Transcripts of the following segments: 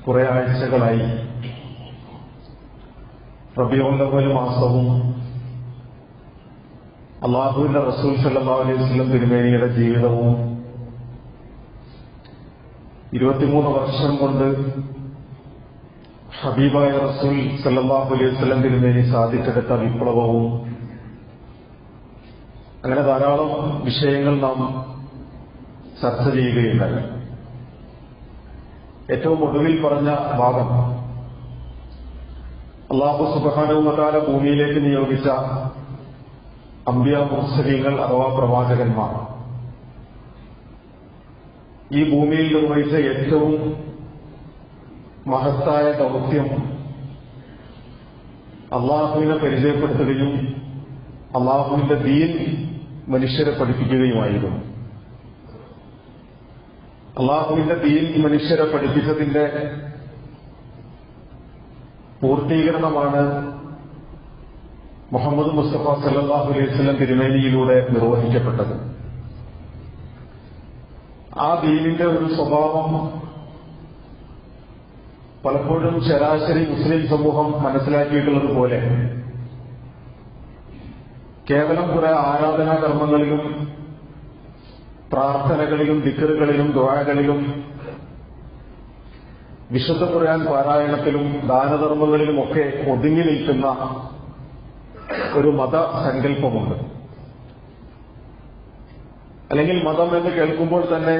കുറെ ആഴ്ചകളായി റബീഉൽ അവ്വൽ മാസവും അല്ലാഹുവിന്റെ റസൂൽ സല്ലല്ലാഹു അലൈഹി വസല്ലം തിരുമേനിയുടെ ജീവിതവും 23 വർഷം കൊണ്ട് ഹബീബായ റസൂൽ സല്ലല്ലാഹു അലൈഹി വസല്ലം തിരുമേനി സാധിച്ചെടുത്ത വിപ്ലവവും അങ്ങനെ ധാരാളം വിഷയങ്ങൾ നാം ചർച്ച ചെയ്യുകയുണ്ടായി. ഏറ്റവും ഒടുവിൽ പറഞ്ഞ ഭാഗം അല്ലാഹു സുബ്ഹാനഹു വ തആല ഭൂമിയിലേക്ക് നിയോഗിച്ച അംബിയാ മുർസലീങ്ങൾ അഥവാ പ്രവാചകന്മാർ ഈ ഭൂമിയിൽ നിർവഹിച്ച ഏറ്റവും മഹത്തായ ദൗത്യം അള്ളാഹുവിനെ പരിചയപ്പെടുത്തുകയും അള്ളാഹുവിന്റെ ദീൻ മനുഷ്യരെ പഠിപ്പിക്കുകയുമായിരുന്നു. അള്ളാഹുവിന്റെ ദീൻ മനുഷ്യരെ പഠിപ്പിച്ചതിന്റെ പൂർത്തീകരണമാണ് മുഹമ്മദ് മുസ്തഫ സല്ലല്ലാഹു അലൈഹി വസല്ലം തിരുമേനിയിലൂടെ നിർവഹിക്കപ്പെട്ടത്. ആ ദീനിന്റെ ഒരു സ്വഭാവം പലപ്പോഴും ശരാശരി മുസ്ലിം സമൂഹം മനസ്സിലാക്കിയിട്ടുള്ളതുപോലെ കേവലം കുറെ ആരാധനാ കർമ്മങ്ങളിലും പ്രാർത്ഥനകളിലും ദിക്റുകളിലും ദുആകളിലും വിശുദ്ധ ഖുർആൻ പാരായണത്തിലും ദാനധർമ്മങ്ങളിലുമൊക്കെ ഒതുങ്ങി നിൽക്കുന്ന ഒരു മതസങ്കല്പമുണ്ട്. അല്ലെങ്കിൽ മതം എന്ന് കേൾക്കുമ്പോൾ തന്നെ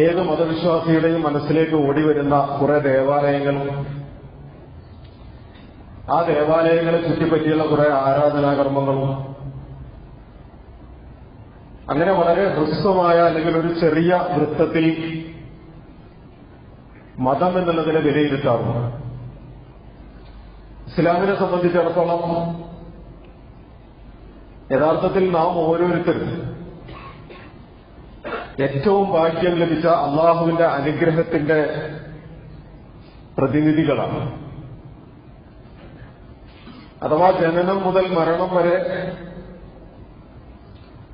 ഏത് മതവിശ്വാസിയുടെയും മനസ്സിലേക്ക് ഓടിവരുന്ന കുറെ ദേവാലയങ്ങളും ആ ദേവാലയങ്ങളെ ചുറ്റിപ്പറ്റിയുള്ള കുറെ ആരാധനാകർമ്മങ്ങളും അങ്ങനെ വളരെ ഹ്രസ്വമായ അല്ലെങ്കിൽ ഒരു ചെറിയ വൃത്തത്തിൽ മതം എന്നുള്ളതിനെ വിലയിരുത്താറുണ്ട്. ഇസ്ലാമിനെ സംബന്ധിച്ചിടത്തോളം യഥാർത്ഥത്തിൽ നാം ഓരോരുത്തരും ഏറ്റവും ഭാഗ്യം ലഭിച്ച അള്ളാഹുവിന്റെ അനുഗ്രഹത്തിന്റെ പ്രതിനിധികളാണ്. അഥവാ ജനനം മുതൽ മരണം വരെ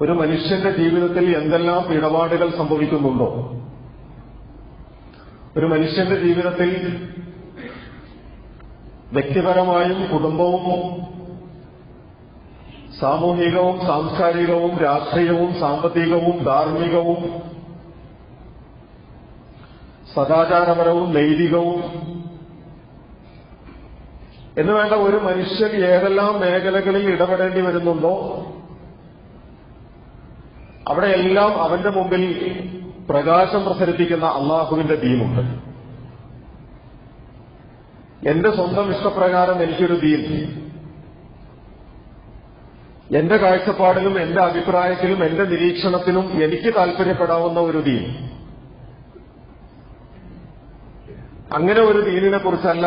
ഒരു മനുഷ്യന്റെ ജീവിതത്തിൽ എന്തെല്ലാം ഇടപാടുകൾ സംഭവിക്കുന്നുണ്ടോ, ഒരു മനുഷ്യന്റെ ജീവിതത്തിൽ വ്യക്തിപരമായും കുടുംബവും സാമൂഹികവും സാംസ്കാരികവും രാഷ്ട്രീയവും സാമ്പത്തികവും ധാർമ്മികവും സദാചാരപരവും നൈതികവും എന്നുവേണ്ട ഒരു മനുഷ്യൻ ഏതെല്ലാം മേഖലകളിൽ ഇടപെടേണ്ടി വരുന്നുണ്ടോ അവിടെയെല്ലാം അവന്റെ മുമ്പിൽ പ്രകാശം പ്രസരിപ്പിക്കുന്ന അള്ളാഹുവിന്റെ ദീനുണ്ട്. എന്റെ സ്വന്തം ഇഷ്ടപ്രകാരം എനിക്കൊരു ദീൻ, എന്റെ കാഴ്ചപ്പാടിലും എന്റെ അഭിപ്രായത്തിലും എന്റെ നിരീക്ഷണത്തിനും എനിക്ക് താൽപര്യപ്പെടാവുന്ന ഒരു ദീൻ, അങ്ങനെ ഒരു ദീനിനെ കുറിച്ചല്ല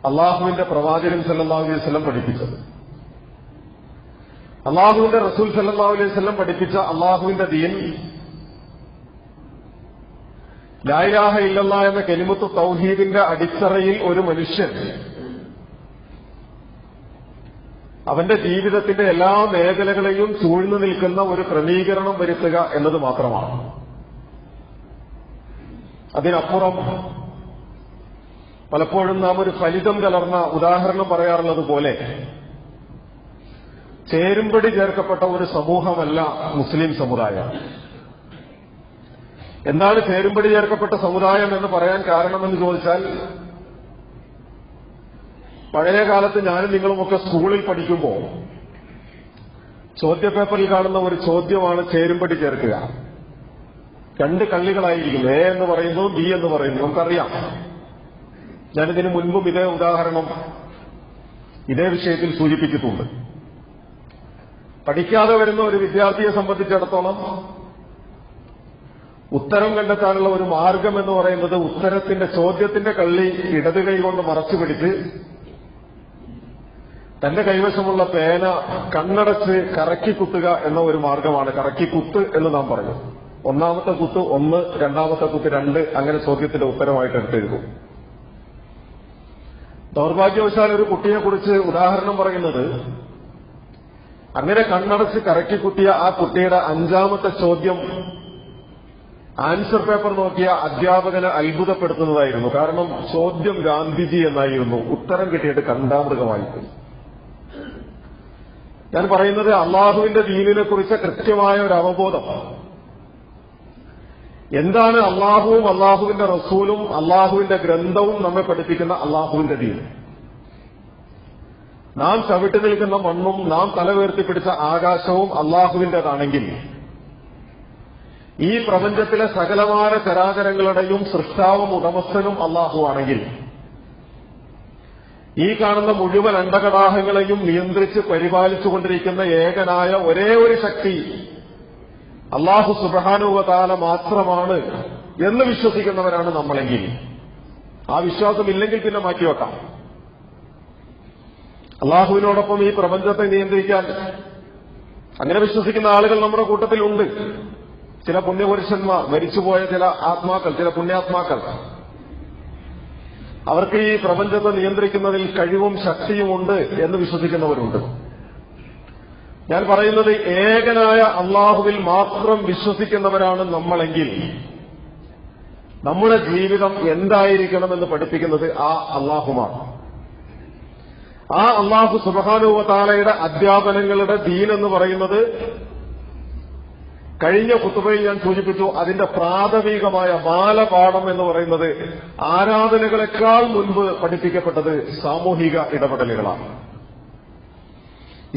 അള്ളാഹുവിന്റെ പ്രവാചകൻ സല്ലല്ലാഹു അലൈഹി വസല്ലം പഠിപ്പിച്ചത്. അള്ളാഹുവിന്റെ റസൂൽ സല്ലല്ലാഹു അലൈഹി വസല്ലം പഠിപ്പിച്ച അള്ളാഹുവിന്റെ ദീൻ ലാ ഇലാഹ ഇല്ലല്ലാഹ് എന്ന കലിമത്തു തൗഹീദിന്റെ അടിത്തറയിൽ ഒരു മനുഷ്യൻ അവന്റെ ജീവിതത്തിന്റെ എല്ലാ മേഖലകളെയും ചൂഴ്ന്നു നിൽക്കുന്ന ഒരു ക്രമീകരണം വരുത്തുക എന്നത് മാത്രമാണ്. അതിനപ്പുറം പലപ്പോഴും നാം ഒരു ഫലിതം കലർന്ന ഉദാഹരണം പറയാറുള്ളത് പോലെ ചേരുംപടി ചേർക്കപ്പെട്ട ഒരു സമൂഹമല്ല മുസ്ലിം സമുദായം. എന്താണ് ചേരുംപടി ചേർക്കപ്പെട്ട സമുദായം എന്ന് പറയാൻ കാരണമെന്ന് ചോദിച്ചാൽ, പഴയ കാലത്ത് ഞാനും നിങ്ങളുമൊക്കെ സ്കൂളിൽ പഠിക്കുമ്പോൾ ചോദ്യപേപ്പറിൽ കാണുന്ന ഒരു ചോദ്യമാണ് ചേരുംപടി ചേർക്കുക. രണ്ട് കള്ളികളായിരിക്കും, എ എന്ന് പറയുന്നു ബി എന്ന് പറയുന്നു. നമുക്കറിയാം, ഞാനിതിന് മുൻപും ഇതേ ഉദാഹരണം ഇതേ വിഷയത്തിൽ സൂചിപ്പിച്ചിട്ടുണ്ട്. പഠിക്കാതെ വരുന്ന ഒരു വിദ്യാർത്ഥിയെ സംബന്ധിച്ചിടത്തോളം ഉത്തരം കണ്ടെത്താനുള്ള ഒരു മാർഗം എന്ന് പറയുന്നത് ഉത്തരത്തിന്റെ ചോദ്യത്തിന്റെ കള്ളി ഇടത് കൈ കൊണ്ട് മറച്ചു പിടിച്ച് തന്റെ കൈവശമുള്ള പേന കണ്ണടച്ച് കറക്കി കുത്തുക എന്ന ഒരു മാർഗമാണ്. കറക്കി കുത്ത് എന്ന് നാം പറയും. ഒന്നാമത്തെ കുത്ത് 1, രണ്ടാമത്തെ കുത്ത് 2, അങ്ങനെ ചോദ്യത്തിന്റെ ഉത്തരമായിട്ട് എടുത്തെഴുതും. ദൗർഭാഗ്യവശാൽ ഒരു കുട്ടിയെക്കുറിച്ച് ഉദാഹരണം പറയുന്നത്, അങ്ങനെ കണ്ണടച്ച് കറക്കി കുത്തിയ ആ കുട്ടിയുടെ 5ാമത്തെ ചോദ്യം ആൻസർ പേപ്പർ നോക്കിയ അധ്യാപകനെ അത്ഭുതപ്പെടുത്തുന്നതായിരുന്നു. കാരണം ചോദ്യം ഗാന്ധിജി എന്നായിരുന്നു, ഉത്തരം കിട്ടിയിട്ട് കണ്ടാമൃഗമായിപ്പോയി. ഞാൻ പറയുന്നത് അള്ളാഹുവിന്റെ ദീനിനെ കുറിച്ച് കൃത്യമായ ഒരു അവബോധം. എന്താണ് അള്ളാഹുവും അള്ളാഹുവിന്റെ റസൂലും അള്ളാഹുവിന്റെ ഗ്രന്ഥവും നമ്മെ പഠിപ്പിക്കുന്ന അള്ളാഹുവിന്റെ ദീൻ? നാം ചവിട്ടി നിൽക്കുന്ന മണ്ണും നാം തലവേർത്തിപ്പിടിച്ച ആകാശവും അള്ളാഹുവിന്റേതാണെങ്കിൽ, ഈ പ്രപഞ്ചത്തിലെ സകലമായ ചരാചരങ്ങളുടെയും സൃഷ്ടാവും ഉടമസ്ഥനും അള്ളാഹുവാണെങ്കിൽ, ഈ കാണുന്ന മുഴുവൻ അണ്ടകടാഹങ്ങളെയും നിയന്ത്രിച്ച് പരിപാലിച്ചുകൊണ്ടിരിക്കുന്ന ഏകനായ ഒരേ ഒരു ശക്തി അള്ളാഹു സുബ്ഹാനഹു വ തആല മാത്രമാണ് എന്ന് വിശ്വസിക്കുന്നവരാണ് നമ്മളെങ്കിൽ, ആ വിശ്വാസമില്ലെങ്കിൽ പിന്നെ മാറ്റിവെക്കാം. അള്ളാഹുവിനോടൊപ്പം ഈ പ്രപഞ്ചത്തെ നിയന്ത്രിക്കാൻ അങ്ങനെ വിശ്വസിക്കുന്ന ആളുകൾ നമ്മുടെ കൂട്ടത്തിലുണ്ട്. ചില പുണ്യപുരുഷന്മാർ, മരിച്ചുപോയ ചില ആത്മാക്കൾ, ചില പുണ്യാത്മാക്കൾ, അവർക്ക് ഈ പ്രപഞ്ചത്തെ നിയന്ത്രിക്കുന്നതിൽ കഴിവും ശക്തിയുമുണ്ട് എന്ന് വിശ്വസിക്കുന്നവരുണ്ട്. ഞാൻ പറയുന്നത് ഏകനായ അള്ളാഹുവിൽ മാത്രം വിശ്വസിക്കുന്നവരാണ് നമ്മളെങ്കിൽ നമ്മുടെ ജീവിതം എന്തായിരിക്കണമെന്ന് പഠിപ്പിക്കുന്നത് ആ അള്ളാഹുമാണ്. ആ അള്ളാഹു സുബ്ഹാനഹു വ തആലയുടെ അധ്യാപനങ്ങളുടെ ദീൻ എന്ന് പറയുന്നത്, കഴിഞ്ഞ ഖുതുബയിൽ ഞാൻ സൂചിപ്പിച്ചു, അതിന്റെ പ്രാഥമികമായ ബാലപാഠം എന്ന് പറയുന്നത് ആരാധനകളെക്കാൾ മുൻപ് പഠിപ്പിക്കപ്പെട്ടത് സാമൂഹിക ഇടപെടലുകളാണ്.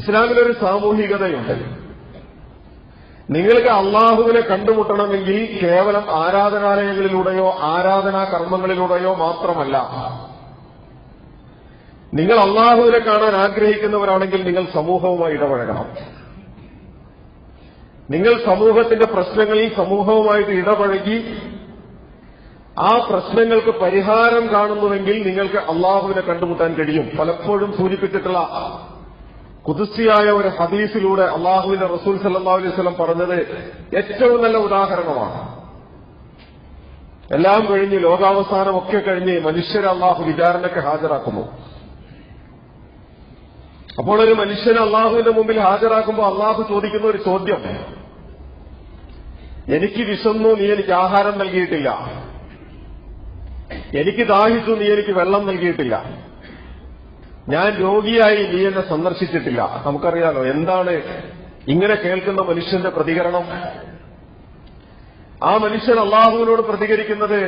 ഇസ്ലാമിലൊരു സാമൂഹികതയുണ്ട്. നിങ്ങൾക്ക് അള്ളാഹുവിനെ കണ്ടുമുട്ടണമെങ്കിൽ കേവലം ആരാധനാലയങ്ങളിലൂടെയോ ആരാധനാ കർമ്മങ്ങളിലൂടെയോ മാത്രമല്ല. നിങ്ങൾ അള്ളാഹുവിനെ കാണാൻ ആഗ്രഹിക്കുന്നവരാണെങ്കിൽ നിങ്ങൾ സമൂഹവുമായി ഇടപഴകണം. നിങ്ങൾ സമൂഹത്തിന്റെ പ്രശ്നങ്ങളിൽ സമൂഹവുമായിട്ട് ഇടപഴകി ആ പ്രശ്നങ്ങൾക്ക് പരിഹാരം കാണുന്നുവെങ്കിൽ നിങ്ങൾക്ക് അള്ളാഹുവിനെ കണ്ടുമുട്ടാൻ കഴിയും. പലപ്പോഴും സൂചിപ്പിച്ചിട്ടുള്ള ഖുദ്സിയായ ഒരു ഹദീസിലൂടെ അള്ളാഹുവിന്റെ റസൂൽ സല്ലല്ലാഹു അലൈഹി വസല്ലം പറഞ്ഞത് ഏറ്റവും നല്ല ഉദാഹരണമാണ്. എല്ലാം കഴിഞ്ഞ്, ലോകാവസാനമൊക്കെ കഴിഞ്ഞ് മനുഷ്യരെ അള്ളാഹു വിചാരണയ്ക്ക് ഹാജരാക്കുന്നു. അപ്പോൾ ഒരു മനുഷ്യനെ അള്ളാഹുവിന്റെ മുമ്പിൽ ഹാജരാക്കുമ്പോൾ അള്ളാഹു ചോദിക്കുന്ന ഒരു ചോദ്യം, എനിക്ക് വിശന്നു, നീ എനിക്ക് ആഹാരം നൽകിയിട്ടില്ല. എനിക്ക് ദാഹിച്ചു, നീ എനിക്ക് വെള്ളം നൽകിയിട്ടില്ല. ഞാൻ രോഗിയായി, നീ എന്നെ സന്ദർശിച്ചിട്ടില്ല. നമുക്കറിയാലോ എന്താണ് ഇങ്ങനെ കേൾക്കുന്ന മനുഷ്യന്റെ പ്രതികരണം. ആ മനുഷ്യൻ അള്ളാഹുവിനോട് പ്രതികരിക്കുന്നത്,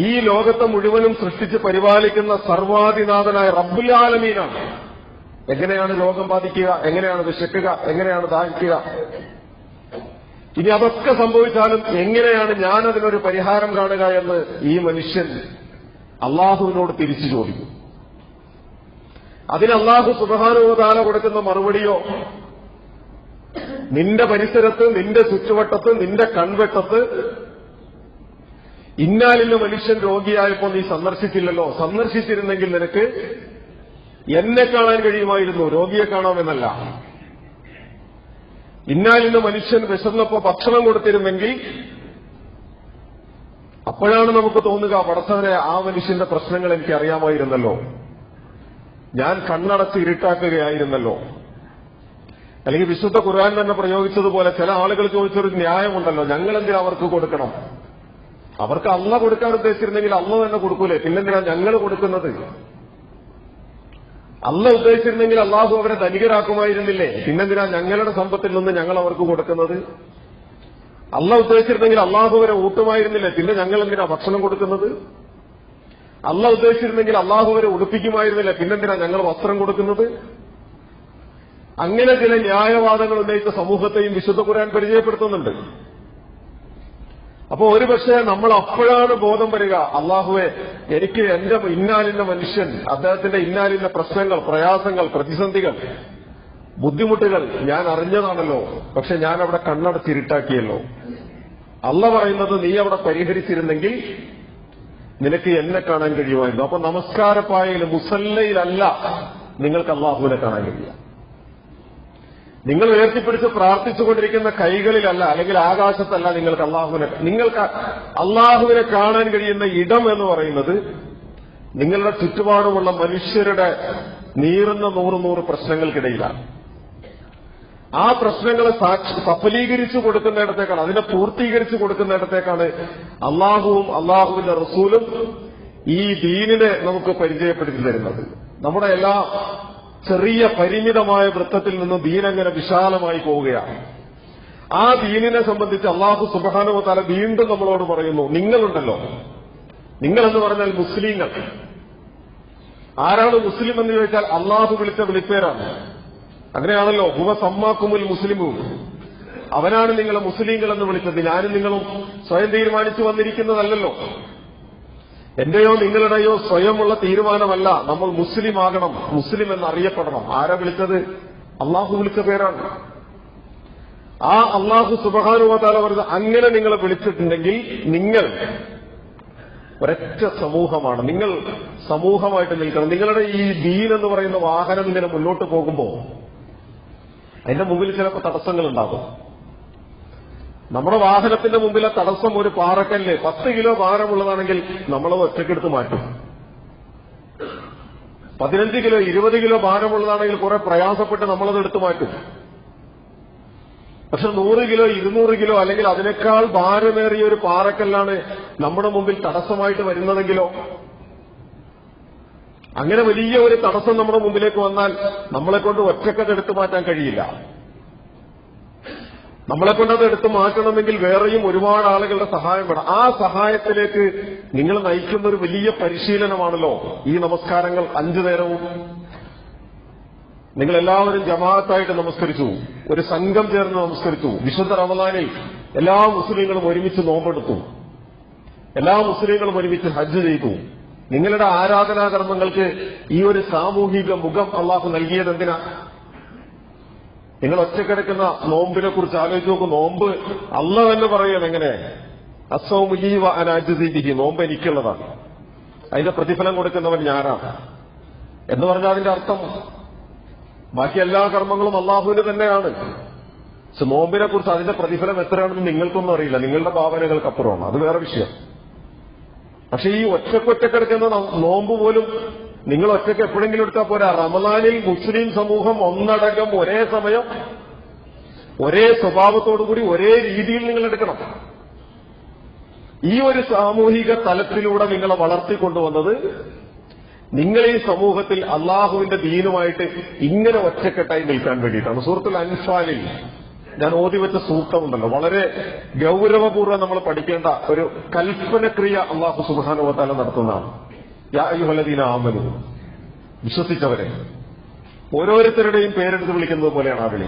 ഈ ലോകത്തെ മുഴുവനും സൃഷ്ടിച്ച് പരിപാലിക്കുന്ന സർവാധിനാഥനായ റബ്ബുൽ ആലമീനാണ്. എങ്ങനെയാണ് രോഗം ബാധിക്കുക, എങ്ങനെയാണ് വിശക്കുക, എങ്ങനെയാണ് ദാഹിക്കുക, ഇനി അതൊക്കെ സംഭവിച്ചാലും എങ്ങനെയാണ് ഞാൻ അതിനൊരു പരിഹാരം കാണുക എന്ന് ഈ മനുഷ്യൻ അള്ളാഹുവിനോട് തിരിച്ചു ചോദിക്കും. അതിന് അള്ളാഹു സുബ്ഹാനഹു വ തആല കൊടുക്കുന്ന മറുപടിയോ, നിന്റെ പരിസരത്ത്, നിന്റെ ചുറ്റുവട്ടത്ത്, നിന്റെ കൺവെട്ടത്ത് ഇന്നാലിന്റെ മനുഷ്യൻ രോഗിയായപ്പോൾ നീ സന്ദർശിച്ചില്ലല്ലോ. സന്ദർശിച്ചിരുന്നെങ്കിൽ നിനക്ക് എന്നെ കാണാൻ കഴിയുമായിരുന്നു, രോഗിയെ കാണാമെന്നല്ല. ഇന്നാലിന്റെ മനുഷ്യൻ വിശന്നപ്പോ ഭക്ഷണം കൊടുത്തിരുന്നെങ്കിൽ അപ്പോഴാണ് നമുക്ക് തോന്നുക, പടച്ചവനെ, ആ മനുഷ്യന്റെ പ്രശ്നങ്ങൾ എനിക്ക് അറിയാമായിരുന്നല്ലോ, ഞാൻ കണ്ണടച്ച് ഇരുട്ടാക്കുകയായിരുന്നല്ലോ. അല്ലെങ്കിൽ വിശുദ്ധ ഖുർആൻ തന്നെ പ്രയോഗിച്ചതുപോലെ ചില ആളുകൾ ചോദിച്ചൊരു ന്യായമുണ്ടല്ലോ, ഞങ്ങളെന്തിനാ അവർക്ക് കൊടുക്കണം? അവർക്ക് അള്ള കൊടുക്കാൻ ഉദ്ദേശിച്ചിരുന്നെങ്കിൽ അള്ള തന്നെ കൊടുക്കൂലേ, പിന്നെന്തിനാ ഞങ്ങൾ കൊടുക്കുന്നത്? അള്ള ഉദ്ദേശിച്ചിരുന്നെങ്കിൽ അള്ളാഹു അവരെ ധനികരാക്കുമായിരുന്നില്ലേ, പിന്നെന്തിനാ ഞങ്ങളുടെ സമ്പത്തിൽ നിന്ന് ഞങ്ങൾ അവർക്ക് കൊടുക്കുന്നത്? അള്ള ഉദ്ദേശിച്ചിരുന്നെങ്കിൽ അള്ളാഹു അവരെ ഊട്ടുമായിരുന്നില്ലേ, പിന്നെ ഞങ്ങൾ എന്തിനാ ഭക്ഷണം കൊടുക്കുന്നത്? അള്ള ഉദ്ദേശിച്ചിരുന്നെങ്കിൽ അള്ളാഹു അവരെ ഉടുപ്പിക്കുമായിരുന്നില്ല, പിന്നെന്തിനാ ഞങ്ങൾ വസ്ത്രം കൊടുക്കുന്നത്? അങ്ങനെ ചില ന്യായവാദങ്ങൾ ഉന്നയിച്ച സമൂഹത്തെയും വിശുദ്ധ ഖുർആൻ പരിചയപ്പെടുത്തുന്നുണ്ട്. അപ്പോ ഒരുപക്ഷെ നമ്മൾ അപ്പോഴാണ് ബോധം വരിക, അള്ളാഹുവെ, എനിക്ക് എന്റെ ഇന്നാലിന്ന മനുഷ്യൻ, അദ്ദേഹത്തിന്റെ ഇന്നാലിന്ന പ്രശ്നങ്ങൾ, പ്രയാസങ്ങൾ, പ്രതിസന്ധികൾ, ബുദ്ധിമുട്ടുകൾ ഞാൻ അറിഞ്ഞതാണല്ലോ, പക്ഷെ ഞാൻ അവിടെ കണ്ണടച്ചിരുട്ടാക്കിയല്ലോ. അള്ള പറയുന്നത്, നീ അവിടെ പരിഹരിച്ചിരുന്നെങ്കിൽ നിനക്ക് എന്നെ കാണാൻ കഴിയുമായിരുന്നു. അപ്പൊ നമസ്കാരപ്പായയിൽ, മുസല്ലയിലല്ല നിങ്ങൾക്ക് അള്ളാഹുവിനെ കാണാൻ കഴിയുക. നിങ്ങൾ ഉയർത്തിപ്പിടിച്ച് പ്രാർത്ഥിച്ചുകൊണ്ടിരിക്കുന്ന കൈകളിലല്ല, അല്ലെങ്കിൽ ആകാശത്തല്ല നിങ്ങൾക്ക് അള്ളാഹുവിനെ കാണാൻ കഴിയുന്ന ഇടം എന്ന് പറയുന്നത് നിങ്ങളുടെ ചുറ്റുപാടുമുള്ള മനുഷ്യരുടെ നീറുന്ന 100 പ്രശ്നങ്ങൾക്കിടയിലാണ്. ആ പ്രശ്നങ്ങളെ സഫലീകരിച്ചു കൊടുക്കുന്നിടത്തേക്കാണ്, അതിനെ പൂർത്തീകരിച്ചു കൊടുക്കുന്നിടത്തേക്കാണ് അള്ളാഹുവും അള്ളാഹുവിന്റെ റസൂലും ഈ ദീനിനെ നമുക്ക് പരിചയപ്പെടുത്തി തരുന്നത്. നമ്മുടെ എല്ലാ ചെറിയ പരിമിതമായ വൃത്തത്തിൽ നിന്നും ദീനങ്ങനെ വിശാലമായി പോവുകയാണ്. ആ ദീനിനെ സംബന്ധിച്ച് അള്ളാഹു സുബ്ഹാനഹു വ തആല വീണ്ടും നമ്മളോട് പറയുന്നു, നിങ്ങളുണ്ടല്ലോ, നിങ്ങളെന്ന് പറഞ്ഞാൽ മുസ്ലിങ്ങൾ. ആരാണ് മുസ്ലിം എന്ന് ചോദിച്ചാൽ അള്ളാഹു വിളിച്ച വിളിപ്പേരാണ്. അങ്ങനെയാണല്ലോ, ഹുവ സമ്മാക്കുമുൽ മുസ്ലിമും, അവനാണ് നിങ്ങളെ മുസ്ലിങ്ങൾ എന്ന് വിളിച്ചത്. ഞാനും നിങ്ങളും സ്വയം തീരുമാനിച്ചു വന്നിരിക്കുന്നതല്ലല്ലോ, എന്റെയോ നിങ്ങളുടെയോ സ്വയമുള്ള തീരുമാനമല്ല. നമ്മൾ മുസ്ലിം ആകണം, മുസ്ലിം എന്നറിയപ്പെടണം. ആരാ വിളിച്ചത്? അള്ളാഹു വിളിച്ച പേരാണ്. ആ അള്ളാഹു സുബ്ഹാനഹു വ തആല പറഞ്ഞത്, അങ്ങനെ നിങ്ങളെ വിളിച്ചിട്ടുണ്ടെങ്കിൽ നിങ്ങൾ ഒരൊറ്റ സമൂഹമാണ്, നിങ്ങൾ സമൂഹമായിട്ട് നിൽക്കണം. നിങ്ങളുടെ ഈ ദീൻ എന്ന് പറയുന്ന വാഹനം ഇങ്ങനെ മുന്നോട്ട് പോകുമ്പോൾ അതിന്റെ മുമ്പിൽ ചിലപ്പോൾ തടസ്സങ്ങളുണ്ടാകും. നമ്മുടെ വാഹനത്തിന്റെ മുമ്പിലെ തടസ്സം ഒരു പാറക്കല്ല് 10 കിലോ ഭാരമുള്ളതാണെങ്കിൽ നമ്മളത് ഒറ്റക്കെടുത്ത് മാറ്റും. 15 കിലോ 20 കിലോ ഭാരമുള്ളതാണെങ്കിൽ കുറെ പ്രയാസപ്പെട്ട് നമ്മളത് എടുത്തു മാറ്റും. പക്ഷെ 100 കിലോ 200 കിലോ അല്ലെങ്കിൽ അതിനേക്കാൾ ഭാരമേറിയ ഒരു പാറക്കല്ലാണ് നമ്മുടെ മുമ്പിൽ തടസ്സമായിട്ട് വരുന്നതെങ്കിലോ, അങ്ങനെ വലിയ ഒരു തടസ്സം നമ്മുടെ മുമ്പിലേക്ക് വന്നാൽ നമ്മളെക്കൊണ്ട് ഒറ്റക്കത് എടുത്തു മാറ്റാൻ കഴിയില്ല. നമ്മളെക്കൊണ്ടത് എടുത്തു മാറ്റണമെങ്കിൽ വേറെയും ഒരുപാട് ആളുകളുടെ സഹായം വേണം. ആ സഹായത്തിലേക്ക് നിങ്ങൾ നയിക്കുന്ന ഒരു വലിയ പരിശീലനമാണല്ലോ ഈ നമസ്കാരങ്ങൾ 5 നേരവും. നിങ്ങളെല്ലാവരും ജമാഅത്തായിട്ട് നമസ്കരിച്ചു, ഒരു സംഘം ചേർന്ന് നമസ്കരിച്ചു. വിശുദ്ധ റമദാനിൽ എല്ലാ മുസ്ലിങ്ങളും ഒരുമിച്ച് നോമ്പെടുത്തു, എല്ലാ മുസ്ലിങ്ങളും ഒരുമിച്ച് ഹജ്ജ് ചെയ്തു. നിങ്ങളുടെ ആരാധനാകർമ്മങ്ങൾക്ക് ഈ ഒരു സാമൂഹിക മുഖം അള്ളാഹു നൽകിയത് എന്തിനാ? നിങ്ങൾ ഒറ്റക്കിടക്കുന്ന നോമ്പിനെ കുറിച്ച് ആലോചിച്ച് നോക്കും. നോമ്പ് അള്ളാഹ് തന്നെ പറയുന്നത് എങ്ങനെ? അസ്സൗമു ലീ വ അനാ അജ്സി ബിഹി, നോമ്പ് എനിക്കുള്ളതാണ്, അതിന്റെ പ്രതിഫലം കൊടുക്കുന്നവൻ ഞാനാണ് എന്ന് പറഞ്ഞാൽ അതിന്റെ അർത്ഥം ബാക്കി എല്ലാ കർമ്മങ്ങളും അള്ളാഹുവിന് തന്നെയാണ്. പക്ഷെ നോമ്പിനെ കുറിച്ച് അതിന്റെ പ്രതിഫലം എത്രയാണെന്ന് നിങ്ങൾക്കൊന്നും അറിയില്ല, നിങ്ങളുടെ ഭാവനകൾക്കപ്പുറമാണ്, അത് വേറെ വിഷയം. പക്ഷെ ഈ ഒറ്റക്കൊറ്റക്കെടുക്കുന്ന നോമ്പ് പോലും നിങ്ങൾ ഒറ്റയ്ക്ക് എപ്പോഴെങ്കിലും എടുത്താൽ പോരാ. റമദാനിൽ മുസ്ലിം സമൂഹം ഒന്നടങ്കം ഒരേ സമയം ഒരേ സ്വഭാവത്തോടുകൂടി ഒരേ രീതിയിൽ നിങ്ങൾ എടുക്കണം. ഈ ഒരു സാമൂഹിക തലത്തിലൂടെ നിങ്ങളെ വളർത്തിക്കൊണ്ടുവന്നത് നിങ്ങൾ ഈ സമൂഹത്തിൽ അള്ളാഹുവിന്റെ ദീനുമായിട്ട് ഇങ്ങനെ ഒറ്റക്കെട്ടായി നിൽക്കാൻ വേണ്ടിയിട്ടാണ്. സൂറത്തുൽ അൻഫാലിൽ ഞാൻ ഓതിവെച്ച സൂക്തമുണ്ടല്ലോ, വളരെ ഗൌരവപൂർവ്വം നമ്മൾ പഠിക്കേണ്ട ഒരു കൽപ്പനക്രിയ അള്ളാഹു സുബ്ഹാനഹു വ തആല നടത്തുന്നതാണ്. യാ അയ്യുഹല്ലദീന ആമനു, വിശ്വസിച്ചവരെ. ഓരോരുത്തരുടെയും പേരെടുത്ത് വിളിക്കുന്നത് പോലെയാണ് ആ വിളി.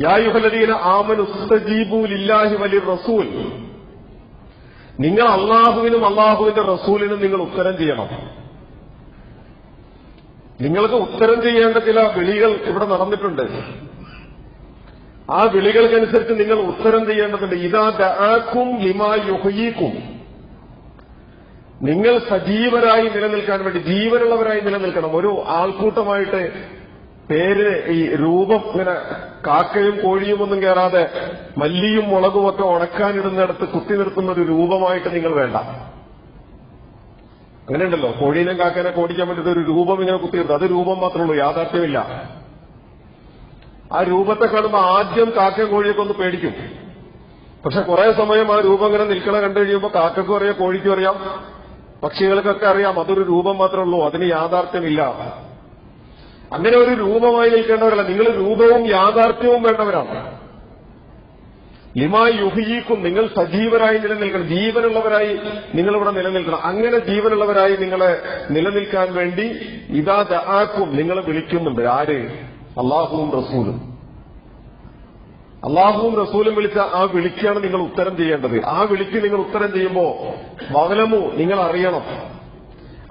യാ അയ്യുഹല്ലദീന ആമനു ഇസ്തജീബു ലില്ലാഹി വലിർ റസൂൽ, നിങ്ങൾ അള്ളാഹുവിനും അള്ളാഹുവിന്റെ റസൂലിനും നിങ്ങൾ ഉത്തരം ചെയ്യണം. നിങ്ങൾക്ക് ഉത്തരം ചെയ്യേണ്ട ചില വിളികൾ ഇവിടെ നടന്നിട്ടുണ്ട്. ആ വിളികൾക്കനുസരിച്ച് നിങ്ങൾ ഉത്തരം ചെയ്യേണ്ടതുണ്ട്. ഇദാ ദഅാകും ലിമാ യുഹ്യീകും, നിങ്ങൾ സജീവരായി നിലനിൽക്കാൻ വേണ്ടി, ജീവനുള്ളവരായി നിലനിൽക്കണം. ഒരു ആൾക്കൂട്ടമായിട്ട് പേര് ഈ രൂപം ഇങ്ങനെ കാക്കയും കോഴിയും ഒന്നും കയറാതെ മല്ലിയും മുളകും ഒക്കെ ഉണക്കാനിടുന്നിടത്ത് കുത്തി നിർത്തുന്ന ഒരു രൂപമായിട്ട് നിങ്ങൾ വേണ്ട. അങ്ങനെയുണ്ടല്ലോ, കോഴീനെ കാക്കേനെ ഓടിക്കാൻ വേണ്ടിയിട്ട് ഒരു രൂപം ഇങ്ങനെ കുത്തി നിർത്തും, അത് രൂപം മാത്രമേ ഉള്ളൂ, യാഥാർത്ഥ്യമില്ല. ആ രൂപത്തെ കാണുമ്പോൾ ആദ്യം കാക്കയും കോഴിയൊക്കെ ഒന്ന് പേടിക്കും. പക്ഷെ കുറെ സമയം ആ രൂപം ഇങ്ങനെ നിൽക്കണ കണ്ടു കഴിയുമ്പോൾ കാക്കയ്ക്കും അറിയാം, കോഴിക്കും അറിയാം, പക്ഷികൾക്കൊക്കെ അറിയാം അതൊരു രൂപം മാത്രമേ ഉള്ളൂ, അതിന് യാഥാർത്ഥ്യമില്ല. അങ്ങനെ ഒരു രൂപമായി നിൽക്കേണ്ടവരല്ല, നിങ്ങൾ രൂപവും യാഥാർത്ഥ്യവും വേണ്ടവരാണ്. ലിമാ യുഹ്യീക്കും, നിങ്ങൾ സജീവരായി നിലനിൽക്കണം, ജീവനുള്ളവരായി നിങ്ങളിവിടെ നിലനിൽക്കണം. അങ്ങനെ ജീവനുള്ളവരായി നിങ്ങളെ നിലനിൽക്കാൻ വേണ്ടി ഇദാ ദഅാകും, നിങ്ങളെ വിളിക്കുന്നുണ്ട്. ആര്? അള്ളാഹുവും റസൂലും. അള്ളാഹുവും റസൂലും വിളിച്ച ആ വിളിക്കാണ് നിങ്ങൾ ഉത്തരം ചെയ്യേണ്ടത്. ആ വിളിക്ക് നിങ്ങൾ ഉത്തരം ചെയ്യുമ്പോൾ വഅലമു, നിങ്ങൾ അറിയണം,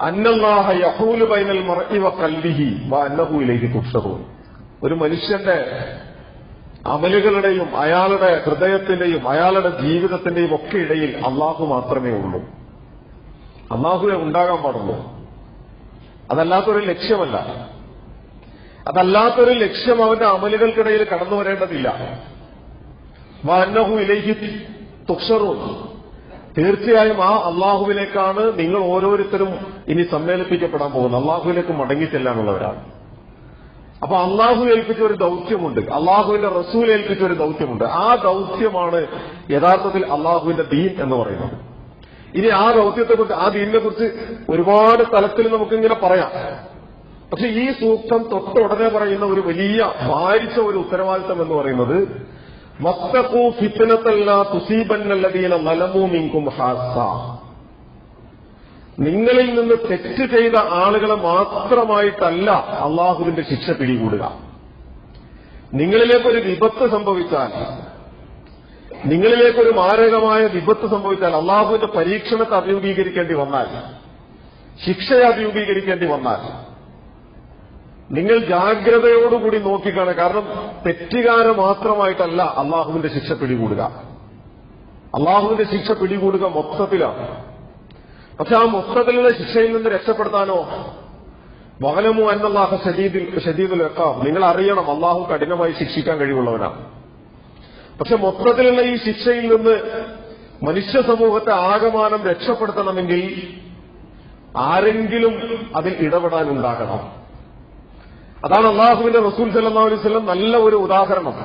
അന്നല്ലാഹ യഹൂലു ബൈനൽ മർഇ വ ഖൽബിഹി വ അന്നഹു ഇലൈഹി തുഹ്ശറൂൻ. ഒരു മനുഷ്യന്റെ അമലുകളുടെയും അയാളുടെ ഹൃദയത്തിന്റെയും അയാളുടെ ജീവിതത്തിന്റെയും ഒക്കെ ഇടയിൽ അള്ളാഹു മാത്രമേ ഉള്ളൂ. അള്ളാഹുവേ ഉണ്ടാകാൻ പാടുള്ളൂ. അതല്ലാത്തൊരു ലക്ഷ്യമല്ല. അതല്ലാത്തൊരു ലക്ഷ്യം അവന്റെ അമലുകൾക്കിടയിൽ കടന്നു വരേണ്ടതില്ല. വഅന്നഹു ഇലൈഹി തുഹ്ശറൂൻ, തീർച്ചയായും ആ അള്ളാഹുവിലേക്കാണ് നിങ്ങൾ ഓരോരുത്തരും ഇനി സമ്മേളിപ്പിക്കപ്പെടാൻ പോകുന്നത്. അള്ളാഹുവിലേക്ക് മടങ്ങിച്ചെല്ലാനുള്ളവരാണ്. അപ്പൊ അള്ളാഹു ഏൽപ്പിച്ച ഒരു ദൗത്യമുണ്ട്, അള്ളാഹുവിന്റെ റസൂൽ ഏൽപ്പിച്ച ഒരു ദൗത്യമുണ്ട്. ആ ദൗത്യമാണ് യഥാർത്ഥത്തിൽ അള്ളാഹുവിന്റെ ദീൻ എന്ന് പറയുന്നത്. ഇനി ആ ദൗത്യത്തെക്കുറിച്ച്, ആ ദീനിനെ കുറിച്ച് ഒരുപാട് തലത്തിൽ നമുക്കിങ്ങനെ പറയാം. പക്ഷെ ഈ സൂക്തം തൊട്ടുടനെ പറയുന്ന ഒരു വലിയ ഭാരിച്ച ഒരു ഉത്തരവാദിത്തം എന്ന് പറയുന്നത് വത്തഖൂ ഫിത്നത്തല്ല തുസീബന്നല്ലദീന ളലമൂ മിൻകും ഹാസ്സ. നിങ്ങളിൽ നിന്ന് തെറ്റ് ചെയ്ത ആളുകളെ മാത്രമായിട്ടല്ല അള്ളാഹുവിന്റെ ശിക്ഷ പിടികൂടുക. നിങ്ങളിലേക്കൊരു വിപത്ത് സംഭവിച്ചാൽ, നിങ്ങളിലേക്കൊരു മാരകമായ വിപത്ത് സംഭവിച്ചാൽ, അള്ളാഹുവിന്റെ പരീക്ഷണത്തെ അഭിമുഖീകരിക്കേണ്ടി വന്നാൽ, ശിക്ഷയെ അഭിമുഖീകരിക്കേണ്ടി വന്നാൽ നിങ്ങൾ ജാഗ്രതയോടുകൂടി നോക്കിക്കാണുക. കാരണം തെറ്റുകാരെ മാത്രമായിട്ടല്ല അള്ളാഹുവിന്റെ ശിക്ഷ പിടികൂടുക. അള്ളാഹുവിന്റെ ശിക്ഷ പിടികൂടുക മൊത്തത്തിലാണ്. പക്ഷെ ആ മൊത്തത്തിലുള്ള ശിക്ഷയിൽ നിന്ന് രക്ഷപ്പെടുത്താനോ വഅലമു അന്നല്ലാഹ ശദീദുൽ ഇഖാബ്, നിങ്ങൾ അറിയണം അള്ളാഹു കഠിനമായി ശിക്ഷിക്കാൻ കഴിവുള്ളവനാണ്. പക്ഷെ മൊത്തത്തിലുള്ള ഈ ശിക്ഷയിൽ നിന്ന് മനുഷ്യ സമൂഹത്തെ ആകമാനം രക്ഷപ്പെടുത്തണമെങ്കിൽ ആരെങ്കിലും അതിൽ ഇടപെടാനുണ്ടാകണം. അതാണ് അള്ളാഹുവിന്റെ റസൂൽ സല്ലല്ലാഹു അലൈഹി വസല്ലം നല്ല ഒരു ഉദാഹരണം,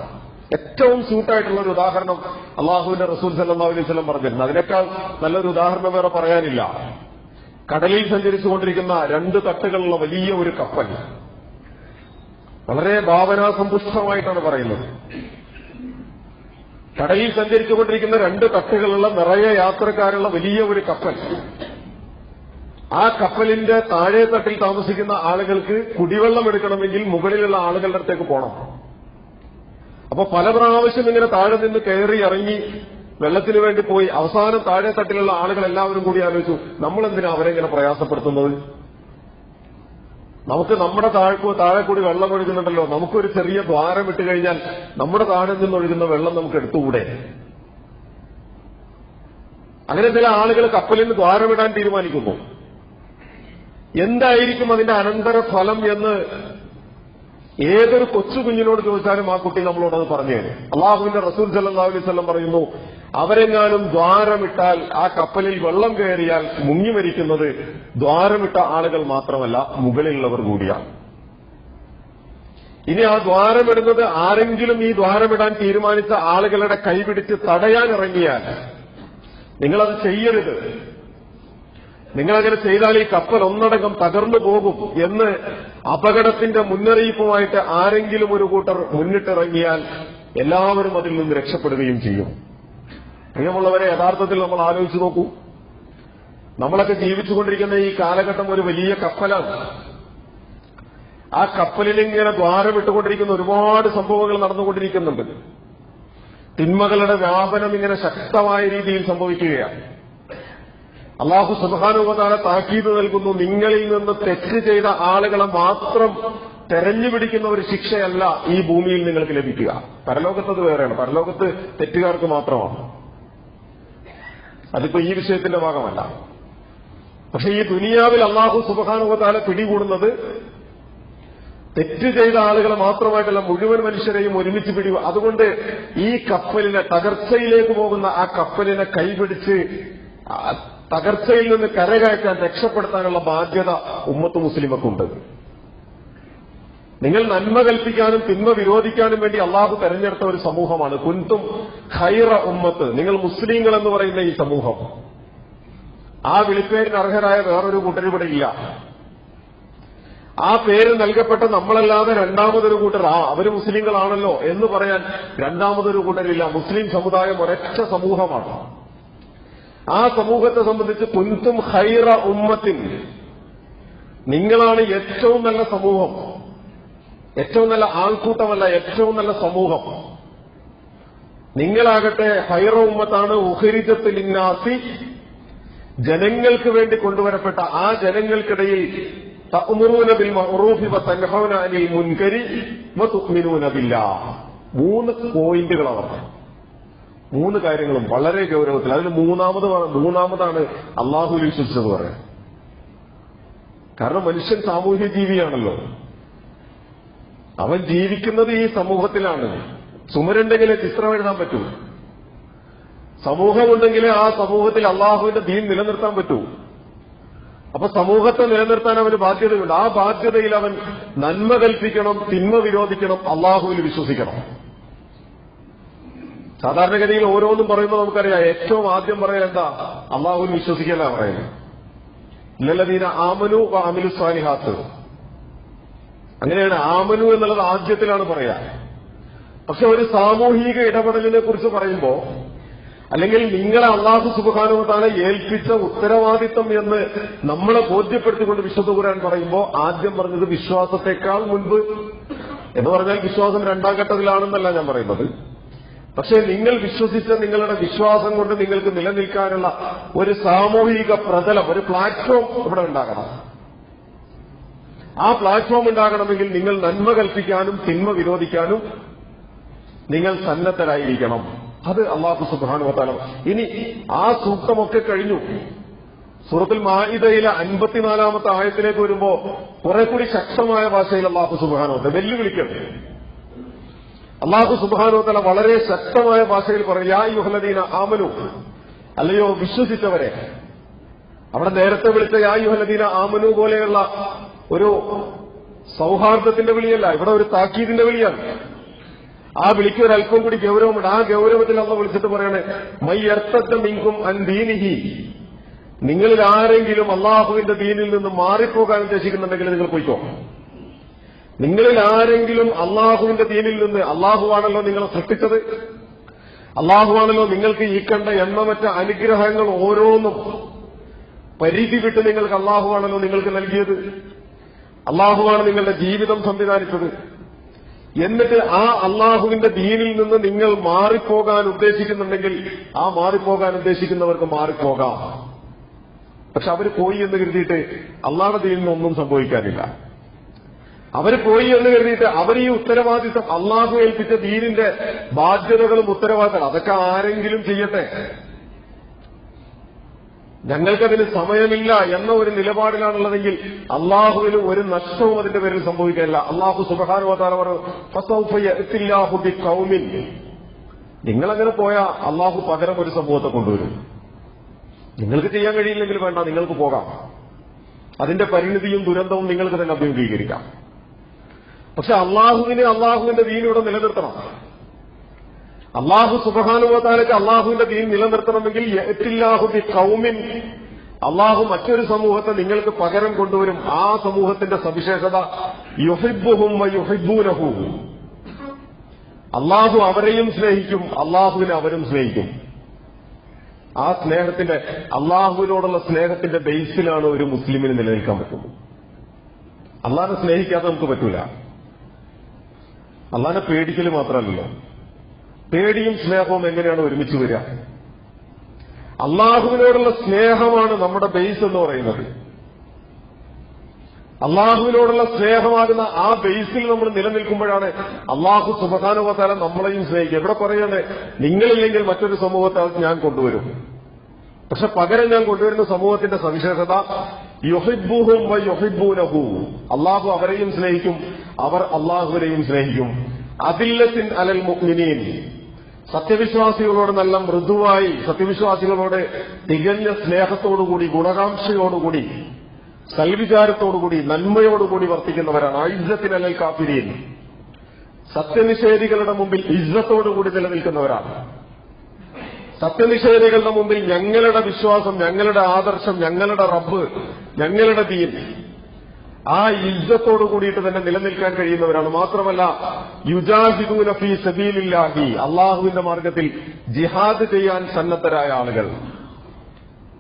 ഏറ്റവും സൂട്ടായിട്ടുള്ള ഒരു ഉദാഹരണം അള്ളാഹുവിന്റെ റസൂൽ സല്ലല്ലാഹു അലൈഹി വസല്ലം പറഞ്ഞിരുന്നു. അതിനേക്കാൾ നല്ലൊരു ഉദാഹരണം വേറെ പറയാനില്ല. കടലിൽ സഞ്ചരിച്ചുകൊണ്ടിരിക്കുന്ന 2 തട്ടുകളുള്ള വലിയ ഒരു കപ്പൽ, വളരെ ഭാവനാസമ്പുഷ്ടമായിട്ടാണ് പറയുന്നത്. കടലിൽ സഞ്ചരിച്ചുകൊണ്ടിരിക്കുന്ന 2 തട്ടുകളുള്ള നിറയെ യാത്രക്കാരുള്ള വലിയ ഒരു കപ്പൽ. ആ കപ്പലിന്റെ താഴെ തട്ടിൽ താമസിക്കുന്ന ആളുകൾക്ക് കുടിവെള്ളം എടുക്കണമെങ്കിൽ മുകളിലുള്ള ആളുകളുടെ അടുത്തേക്ക് പോകണം. അപ്പൊ പല പ്രാവശ്യം ഇങ്ങനെ താഴെ നിന്ന് കയറി ഇറങ്ങി വെള്ളത്തിന് വേണ്ടി പോയി അവസാനം താഴെ തട്ടിലുള്ള ആളുകൾ എല്ലാവരും കൂടി ആലോചിച്ചു, നമ്മളെന്തിനാ അവരെ ഇങ്ങനെ പ്രയാസപ്പെടുത്തുന്നത്? നമുക്ക് നമ്മുടെ താഴെ കൂടി വെള്ളം ഒഴുകുന്നുണ്ടല്ലോ, നമുക്കൊരു ചെറിയ ദ്വാരം ഇട്ട് കഴിഞ്ഞാൽ നമ്മുടെ താഴെ നിന്നൊഴുകുന്ന വെള്ളം നമുക്ക് എടുത്തുകൂടെ? അങ്ങനെ ചില ആളുകൾ കപ്പലിന് ദ്വാരമിടാൻ തീരുമാനിക്കുന്നു. എന്തായിരിക്കും അതിന്റെ അനന്തരഫലം എന്ന് ഏതൊരു കൊച്ചു കുഞ്ഞിനോട് ചോദിച്ചാലും ആ കുട്ടി നമ്മളോടത് പറഞ്ഞു തരും. അള്ളാഹുവിന്റെ റസൂൽ സല്ലല്ലാഹു അലൈഹി വസല്ലം പറയുന്നു, അവരെങ്ങാനും ദ്വാരമിട്ടാൽ, ആ കപ്പലിൽ വെള്ളം കയറിയാൽ മുങ്ങി മരിക്കുന്നത് ദ്വാരമിട്ട ആളുകൾ മാത്രമല്ല, മുകളിലുള്ളവർ കൂടിയാണ്. ഇനി ആ ദ്വാരമിടുന്നത് ആരെങ്കിലും ഈ ദ്വാരമിടാൻ തീരുമാനിച്ച ആളുകളുടെ കൈപിടിച്ച് തടയാൻ ഇറങ്ങിയാൽ നിങ്ങളത് ചെയ്യരുത്, നിങ്ങളങ്ങനെ ചെയ്താൽ ഈ കപ്പൽ ഒന്നടങ്കം തകർന്നു പോകും എന്ന് അപകടത്തിന്റെ മുന്നറിയിപ്പുമായിട്ട് ആരെങ്കിലും ഒരു കൂട്ടർ മുന്നിട്ടിറങ്ങിയാൽ എല്ലാവരും അതിൽ നിന്ന് രക്ഷപ്പെടുകയും ചെയ്യും. പ്രിയമുള്ളവരെ, യഥാർത്ഥത്തിൽ നമ്മൾ ആലോചിച്ചു നോക്കൂ. നമ്മളൊക്കെ ജീവിച്ചുകൊണ്ടിരിക്കുന്ന ഈ കാലഘട്ടം ഒരു വലിയ കപ്പലാണ്. ആ കപ്പലിലിങ്ങനെ ദ്വാരമിട്ടുകൊണ്ടിരിക്കുന്ന ഒരുപാട് സംഭവങ്ങൾ നടന്നുകൊണ്ടിരിക്കുന്നുണ്ട്. തിന്മകളുടെ വ്യാപനം ഇങ്ങനെ ശക്തമായ രീതിയിൽ സംഭവിക്കുകയാണ്. അല്ലാഹു സുബ്ഹാനഹു വ തആല താക്കീത് നൽകുന്നു, നിങ്ങളിൽ നിന്ന് തെറ്റ് ചെയ്ത ആളുകളെ മാത്രം തെരഞ്ഞുപിടിക്കുന്ന ഒരു ശിക്ഷയല്ല ഈ ഭൂമിയിൽ നിങ്ങൾക്ക് ലഭിക്കുക. പരലോകത്തത് വേറെയാണ്. പരലോകത്ത് തെറ്റുകാർക്ക് മാത്രമാണ്. അതിപ്പോ ഈ വിഷയത്തിന്റെ ഭാഗമല്ല. പക്ഷെ ഈ ദുനിയാവിൽ അല്ലാഹു സുബ്ഹാനഹു വ തആല പിടികൂടുന്നത് തെറ്റ് ചെയ്ത ആളുകളെ മാത്രമായിട്ടല്ല, മുഴുവൻ മനുഷ്യരെയും ഒരുമിച്ച് പിടികൂടും. അതുകൊണ്ട് ഈ കപ്പലിനെ, തകർച്ചയിലേക്ക് പോകുന്ന ആ കപ്പലിനെ കൈപിടിച്ച് തകർച്ചയിൽ നിന്ന് കരകയറ്റാൻ, രക്ഷപ്പെടുത്താനുള്ള ബാധ്യത ഉമ്മത്ത് മുസ്ലിമക്കുണ്ട്. നിങ്ങൾ നന്മ കൽപ്പിക്കാനും തിന്മ വിരോധിക്കാനും വേണ്ടി അള്ളാഹു തെരഞ്ഞെടുത്ത ഒരു സമൂഹമാണ്. കുൻതും ഖൈറ ഉമ്മത്ത്, നിങ്ങൾ മുസ്ലിങ്ങൾ എന്ന് പറയുന്ന ഈ സമൂഹം. ആ വിളിപ്പേരിന് അർഹരായ വേറൊരു കൂട്ടരിവിടെ ഇല്ല. ആ പേര് നൽകപ്പെട്ട നമ്മളല്ലാതെ രണ്ടാമതൊരു കൂട്ടർ, അവര് മുസ്ലിങ്ങളാണല്ലോ എന്ന് പറയാൻ രണ്ടാമതൊരു കൂട്ടരില്ല. മുസ്ലിം സമുദായം ഒരൊറ്റ സമൂഹമാണ്. ആ സമൂഹത്തെ സംബന്ധിച്ച് കുൻതും ഖൈറ ഉമ്മത്തിൻ, നിങ്ങളാണ് ഏറ്റവും നല്ല സമൂഹം, ഏറ്റവും നല്ല ആൾക്കൂട്ടമല്ല, ഏറ്റവും നല്ല സമൂഹം. നിങ്ങളാകട്ടെ ഖൈറ ഉമ്മത്താണ്, ഉഖ്രിജത്ത് ലിന്നാസി, ജനങ്ങൾക്ക് വേണ്ടി കൊണ്ടുവരപ്പെട്ട, ആ ജനങ്ങൾക്കിടയിൽ തഅ്മുറൂന ബിൽ മഅറൂഫി വ തൻഹൗന അനിൽ മുൻകരി വ തുഅ്മിനൂന ബില്ലാഹ്. 3 പോയിന്റുകളാണ്. 3 കാര്യങ്ങളും വളരെ ഗൗരവത്തിൽ. അതിൽ മൂന്നാമതാണ് അള്ളാഹുവിൽ വിശ്വസിച്ചത് പറയാം. കാരണം മനുഷ്യൻ സാമൂഹ്യ ജീവിയാണല്ലോ. അവൻ ജീവിക്കുന്നത് ഈ സമൂഹത്തിലാണ്. ചുമരുണ്ടെങ്കിലേ ചിത്രം എഴുതാൻ പറ്റൂ. സമൂഹമുണ്ടെങ്കിലേ ആ സമൂഹത്തിൽ അള്ളാഹുവിന്റെ ദീൻ നിലനിർത്താൻ പറ്റൂ. അപ്പൊ സമൂഹത്തെ നിലനിർത്താൻ അവന് ബാധ്യതയുണ്ട്. ആ ബാധ്യതയിൽ അവൻ നന്മ കൽപ്പിക്കണം, തിന്മ വിരോധിക്കണം, അള്ളാഹുവിൽ വിശ്വസിക്കണം. സാധാരണഗതിയിൽ ഓരോന്നും പറയുമ്പോൾ നമുക്കറിയാം, ഏറ്റവും ആദ്യം പറയാൻ എന്താ? അള്ളാഹുവിൽ വിശ്വസിക്കല്ല പറയുന്നത്. ഇന്നല്ലദീന ആമനു വ അമിലു സ്വാലിഹാത്ത്, അങ്ങനെയാണ്. ആമനു എന്നുള്ളത് ആദ്യത്തിലാണ് പറയാ. പക്ഷെ ഒരു സാമൂഹിക ഇടപെടലിനെ കുറിച്ച് പറയുമ്പോ, അല്ലെങ്കിൽ നിങ്ങളെ അല്ലാഹു സുബ്ഹാനഹു വ തആല ഏൽപ്പിച്ച ഉത്തരവാദിത്തം എന്ന് നമ്മളെ ബോധ്യപ്പെടുത്തിക്കൊണ്ട് വിശുദ്ധ ഖുർആൻ പറയുമ്പോൾ ആദ്യം പറഞ്ഞത് വിശ്വാസത്തെക്കാൾ മുൻപ് എന്ന് പറഞ്ഞാൽ വിശ്വാസം രണ്ടാം ഘട്ടത്തിലാണെന്നല്ല ഞാൻ പറയുന്നത്. പക്ഷേ നിങ്ങൾ വിശ്വസിച്ച നിങ്ങളുടെ വിശ്വാസം കൊണ്ട് നിങ്ങൾക്ക് നിലനിൽക്കാനുള്ള ഒരു സാമൂഹിക പ്രതലം, ഒരു പ്ലാറ്റ്ഫോം ഇവിടെ ഉണ്ടാകണം. ആ പ്ലാറ്റ്ഫോം ഉണ്ടാകണമെങ്കിൽ നിങ്ങൾ നന്മ കൽപ്പിക്കാനും തിന്മ വിരോധിക്കാനും നിങ്ങൾ സന്നദ്ധരായിരിക്കണം. അത് അല്ലാഹു സുബ്ഹാനഹു വ തആല. ഇനി ആ സൂക്തമൊക്കെ കഴിഞ്ഞു. സൂറത്തുൽ മാഇദയിലെ 54-ാമത്തെ ആയത്തിലേക്ക് വരുമ്പോ കുറെ കൂടി ശക്തമായ ഭാഷയിൽ അല്ലാഹു സുബ്ഹാനഹു വ തആല വെല്ലുവിളിക്കുന്നു. അല്ലാഹു സുബ്ഹാനഹു വ തആല വളരെ ശക്തമായ ഭാഷയിൽ പറയും, യാ അയ്യുഹല്ലദീന ആമനു, അല്ലയോ വിശ്വസിച്ചവരെ. അവിടെ നേരത്തെ വിളിച്ച യാ അയ്യുഹല്ലദീന ആമനു പോലെയുള്ള ഒരു സൗഹാർദ്ദത്തിന്റെ വിളിയല്ല, ഇവിടെ ഒരു താക്കീതിന്റെ വിളിയാണ്. ആ വിളിക്ക് ഒരല്പം കൂടി ഗൗരവമുണ്ട്. ആ ഗൗരവത്തിൽ അള്ള വിളിച്ചിട്ട് പറയണേ, മൈ യർത്തദ്ദ മിൻകും അൻ ദീനിഹി, നിങ്ങളിൽ ആരെങ്കിലും അള്ളാഹുവിന്റെ ദീനിൽ നിന്ന് മാറിപ്പോകാൻ ഉദ്ദേശിക്കുന്നുണ്ടെങ്കിൽ നിങ്ങൾ പോയിക്കോ. നിങ്ങളിൽ ആരെങ്കിലും അള്ളാഹുവിന്റെ ദീനിൽ നിന്ന്, അള്ളാഹുവാണല്ലോ നിങ്ങളെ സൃഷ്ടിച്ചത്, അള്ളാഹുവാണല്ലോ നിങ്ങൾക്ക് ഈ കണ്ട എണ്ണമറ്റ അനുഗ്രഹങ്ങൾ ഓരോന്നും പരിധി വിട്ട് നിങ്ങൾക്ക് അള്ളാഹുവാണല്ലോ നിങ്ങൾക്ക് നൽകിയത്, അള്ളാഹുവാണ് നിങ്ങളുടെ ജീവിതം സംവിധാനിച്ചത്. എന്നിട്ട് ആ അള്ളാഹുവിന്റെ ദീനിൽ നിന്ന് നിങ്ങൾ മാറിപ്പോകാൻ ഉദ്ദേശിക്കുന്നുണ്ടെങ്കിൽ ആ മാറിപ്പോകാൻ ഉദ്ദേശിക്കുന്നവർക്ക് മാറിപ്പോകാം. പക്ഷെ അവർ പോയി എന്ന് കരുതിയിട്ട് അള്ളാഹുടെ ദീനിൽ നിന്നൊന്നും സംഭവിക്കാനില്ല. അവർ പോയി എന്ന് കരുതിയിട്ട് അവർ ഈ ഉത്തരവാദിത്തം, അള്ളാഹു ഏൽപ്പിച്ച ദീനിന്റെ ബാധ്യതകളും ഉത്തരവാദിത്തം അതൊക്കെ ആരെങ്കിലും ചെയ്യട്ടെ, ഞങ്ങൾക്കതിന് സമയമില്ല എന്ന ഒരു നിലപാടിലാണുള്ളതെങ്കിൽ അള്ളാഹുവിന് ഒരു നഷ്ടവും അതിന്റെ പേരിൽ സംഭവിക്കാനില്ല. അള്ളാഹു സുബ്ഹാനഹു വ തആല പറഞ്ഞു, ഫസൗഫ യഅ്തില്ലാഹു ബിഖൗമിൻ, നിങ്ങളങ്ങനെ പോയാൽ അള്ളാഹു പകരം ഒരു സമൂഹത്തെ കൊണ്ടുവരും. നിങ്ങൾക്ക് ചെയ്യാൻ കഴിയില്ലെങ്കിൽ വേണ്ട, നിങ്ങൾക്ക് പോകാം. അതിന്റെ പരിണിതിയും ദുരന്തവും നിങ്ങൾക്ക് തന്നെ അഭിമുഖീകരിക്കാം. പക്ഷെ അള്ളാഹുവിന്റെ ദീൻ ഇവിടെ നിലനിർത്തണം. അള്ളാഹു സുബ്ഹാനഹു വ തആലയ്ക്ക് അള്ളാഹുവിന്റെ ദീൻ നിലനിർത്തണമെങ്കിൽ യഅ്തില്ലാഹു ബിഖൗമിൻ, അള്ളാഹു മറ്റൊരു സമൂഹത്തെ നിങ്ങൾക്ക് പകരം കൊണ്ടുവരും. ആ സമൂഹത്തിന്റെ സവിശേഷത യുഹിബ്ബുഹും വ യുഹിബ്ബൂനഹു, അള്ളാഹു അവരെയും സ്നേഹിക്കും, അള്ളാഹുവിനെ അവരും സ്നേഹിക്കും. ആ സ്നേഹത്തിന്റെ, അള്ളാഹുവിനോടുള്ള സ്നേഹത്തിന്റെ ബേസിലാണ് ഒരു മുസ്ലിമിന് നിലനിൽക്കാൻ പറ്റുന്നത്. അള്ളാഹിനെ സ്നേഹിക്കാതെ നമുക്ക് പറ്റൂല. അള്ളാഹിനെ പേടിക്കൽ മാത്രമല്ലല്ലോ, പേടിയും സ്നേഹവും എങ്ങനെയാണ് ഒരുമിച്ച് വരിക? അള്ളാഹുവിനോടുള്ള സ്നേഹമാണ് നമ്മുടെ ബേസ് എന്ന് പറയുന്നത്. അള്ളാഹുവിനോടുള്ള സ്നേഹമാകുന്ന ആ ബേസിൽ നമ്മൾ നിലനിൽക്കുമ്പോഴാണ് അള്ളാഹു സുബ്ഹാനഹു വ തആല നമ്മളെയും സ്നേഹിക്കുക. ഇവിടെ പറയാണ്, നിങ്ങളില്ലെങ്കിൽ മറ്റൊരു സമൂഹത്തെ ഞാൻ കൊണ്ടുവരും. പക്ഷെ പകരം ഞാൻ കൊണ്ടുവരുന്ന സമൂഹത്തിന്റെ സവിശേഷത യുഹിബ്ബുഹും വ യുഹിബ്ബൂനഹു, അള്ളാഹു അവരെയും സ്നേഹിക്കും, അവർ അള്ളാഹുവിനെയും സ്നേഹിക്കും. അദില്ലത്തിൻ അലൽ മുഅ്മിനീൻ, സത്യവിശ്വാസികളോട് നല്ല മൃദുവായി, സത്യവിശ്വാസികളോട് തികഞ്ഞ സ്നേഹത്തോടുകൂടി, ഗുണകാംക്ഷയോടുകൂടി, സൽവിചാരത്തോടുകൂടി, നന്മയോടുകൂടി വർത്തിക്കുന്നവരാണ്. ഇസ്സത്തിൻ അലൽ കാഫിരീൻ, സത്യനിഷേധികളുടെ മുമ്പിൽ ഇസ്സത്തോടുകൂടി നിലനിൽക്കുന്നവരാണ്. സത്യനിഷേധികളുടെ മുമ്പിൽ ഞങ്ങളുടെ വിശ്വാസം, ഞങ്ങളുടെ ആദർശം, ഞങ്ങളുടെ റബ്ബ്, ഞങ്ങളുടെ ദീൻ, ആ ഇജ്ജത്തോടു കൂടിയിട്ട് തന്നെ നിലനിൽക്കാൻ കഴിയുന്നവരാണ്. മാത്രമല്ല യുജാഹിദൂന ഫീ സബീലില്ലാഹി, അള്ളാഹുവിന്റെ മാർഗത്തിൽ ജിഹാദ് ചെയ്യാൻ സന്നദ്ധരായ ആളുകൾ,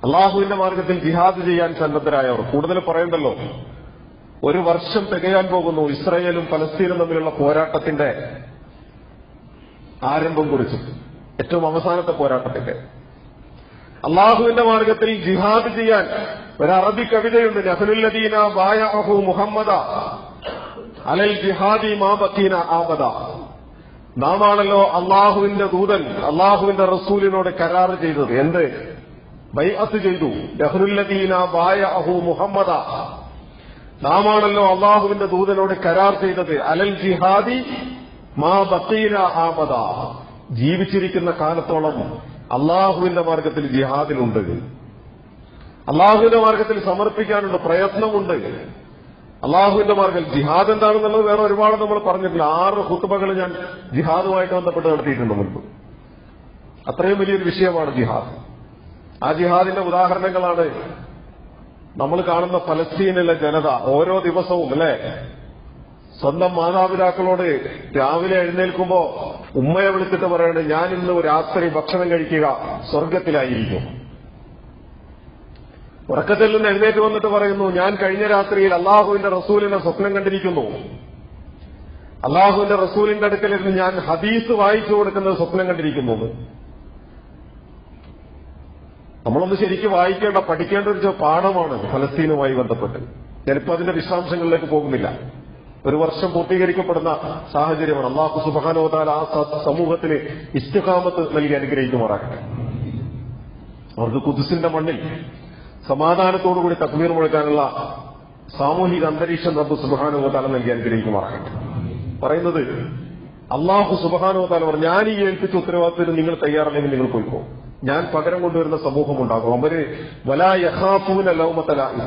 അള്ളാഹുവിന്റെ മാർഗത്തിൽ ജിഹാദ് ചെയ്യാൻ സന്നദ്ധരായവർ. കൂടുതൽ പറയണ്ടല്ലോ, ഒരു വർഷം തികയാൻ പോകുന്നു ഇസ്രായേലും പലസ്തീനും തമ്മിലുള്ള പോരാട്ടത്തിന്റെ ആരംഭം കുറിച്ച്, ഏറ്റവും അവസാനത്തെ പോരാട്ടത്തിന്റെ. അള്ളാഹുവിന്റെ മാർഗത്തിൽ ജിഹാദ് ചെയ്യാൻ ഒരു അറബി കവിതയുണ്ട്, നഹ്നുല്ലദീന ബായഅഹു മുഹമ്മദ അലൽ ജിഹാദി മാ ബഖീന ആബദ, നാമാണല്ലോ അള്ളാഹുവിന്റെ ദൂതൻ, അള്ളാഹുവിന്റെ റസൂലിനോട് കരാർ ചെയ്തത്. എന്ത് ബൈഅത്ത് ചെയ്തു? നഹ്നുല്ലദീന ബായഅഹു മുഹമ്മദ, നാമാണല്ലോ അള്ളാഹുവിന്റെ ദൂതനോട് കരാർ ചെയ്തത്. അലൽ ജിഹാദി മാ ബഖീന ആബദ, ജീവിച്ചിരിക്കുന്ന കാലത്തോളം അള്ളാഹുവിന്റെ മാർഗത്തിൽ ജിഹാദിലുണ്ട്. അള്ളാഹുവിന്റെ മാർഗത്തിൽ സമർപ്പിക്കാനുണ്ട്, പ്രയത്നമുണ്ട്. അള്ളാഹുവിന്റെ മാർഗത്തിൽ ജിഹാദ് എന്താണെന്നുള്ളത് വേറെ ഒരുപാട് നമ്മൾ പറഞ്ഞിട്ടില്ല. 6 ഖുത്ബകൾ ഞാൻ ജിഹാദുമായിട്ട് ബന്ധപ്പെട്ട് നടത്തിയിട്ടുണ്ട് മുൻപ്. അത്രയും വലിയൊരു വിഷയമാണ് ജിഹാദ്. ആ ജിഹാദിന്റെ ഉദാഹരണങ്ങളാണ് നമ്മൾ കാണുന്ന ഫലസ്തീനിലെ ജനത. ഓരോ ദിവസവും അല്ലെ, സ്വന്തം മാതാപിതാക്കളോട് രാവിലെ എഴുന്നേൽക്കുമ്പോ ഉമ്മയെ വിളിച്ചിട്ട് പറയണത്, ഞാൻ ഇന്ന് രാത്രി ഭക്ഷണം കഴിക്കുക സ്വർഗത്തിലായിരിക്കും. ഉറക്കത്തിൽ നിന്ന് എഴുന്നേറ്റ് വന്നിട്ട് പറയുന്നു, ഞാൻ കഴിഞ്ഞ രാത്രിയിൽ അള്ളാഹുവിന്റെ റസൂലിനെ സ്വപ്നം കണ്ടിരിക്കുന്നു. അള്ളാഹുവിന്റെ റസൂലിന്റെ അടുക്കലിരുന്ന് ഞാൻ ഹദീസ് വായിച്ചു കൊടുക്കുന്നത് സ്വപ്നം കണ്ടിരിക്കുന്നു. നമ്മളൊന്ന് ശരിക്കും വായിക്കേണ്ട, പഠിക്കേണ്ട ഒരു പാഠമാണ് ഫലസ്തീനുമായി ബന്ധപ്പെട്ട്. ഞാനിപ്പോ അതിന്റെ വിശദാംശങ്ങളിലേക്ക് പോകുന്നില്ല. ഒരു വർഷം പൂർത്തീകരിക്കപ്പെടുന്ന സാഹചര്യമാണ്. അല്ലാഹു സുബ്ഹാനഹു വ തആല ആ സമൂഹത്തിന് ഇസ്തിഖാമത്ത് നൽകി അനുഗ്രഹിക്കുമാറാകട്ടെ. അവർക്ക് ഖുദ്സിന്റെ മണ്ണിൽ സമാധാനത്തോടുകൂടി തക്ബീർ മുഴക്കാനുള്ള സാമൂഹിക അന്തരീക്ഷം റബ്ബ് സുബ്ഹാനഹു വ തആല നൽകി അനുഗ്രഹിക്കുമാറാകട്ടെ. പറയുന്നത് അല്ലാഹു സുബ്ഹാനഹു വ തആല പറഞ്ഞു, ഞാൻ ഈ ഏൽപ്പിച്ച ഉത്തരവാദിത്തത്തിന് നിങ്ങൾ തയ്യാറല്ലെങ്കിൽ നിങ്ങൾ പോയിക്കോ, ഞാൻ പകരം കൊണ്ടുവരുന്ന സമൂഹമുണ്ടാകും. അവര് വലാ യഖാഫൂന ലൗമത ലാഇം,